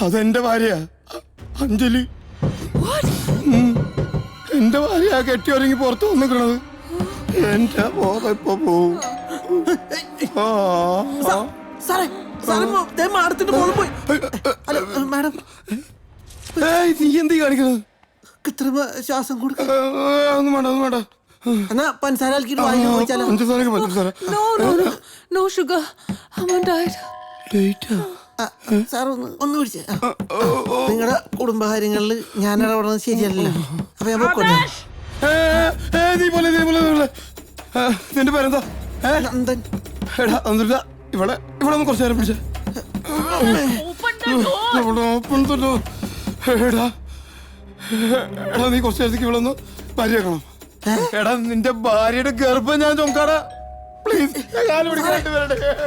അതെന്റെ ഭാര്യ അഞ്ജലി. എന്റെ ഭാര്യ കെട്ടി ഒരുങ്ങി പുറത്ത് വന്നിക്കണത്. എന്റെ ബോധം ഇപ്പൊ പോവും. നീ എന്ത് കാണിക്കണത്? കൃത്രിമ ശ്വാസം കൊടുക്ക. ഒന്നും വേണ്ട, ഒന്നും വേണ്ട. എന്നാ പഞ്ചസാര No sugar. I'm on diet. Sir ഒന്ന് വിളിച്ചേ. നിങ്ങളുടെ കുടുംബകാര്യങ്ങളില് ഞാൻ ഇടപെടുന്നത് ശരിയല്ലല്ലോ. അപ്പൊ ഞാൻ പൊക്കോട്ടെ. നിന്റെ പേരെന്താ? നന്ദൻ. എടാ ഇവിടെ ഇവിടെ ഒന്ന് കുറച്ചു നേരം പിടിച്ചേ. എടാ നീ കുറച്ചു നേരത്തേക്ക് ഇവിടെ ഒന്ന് പരിചയക്കണം. എടാ നിന്റെ ഭാര്യയുടെ ഗർഭം ഞാൻ ചൊങ്കാടാ. പ്ലീസ്.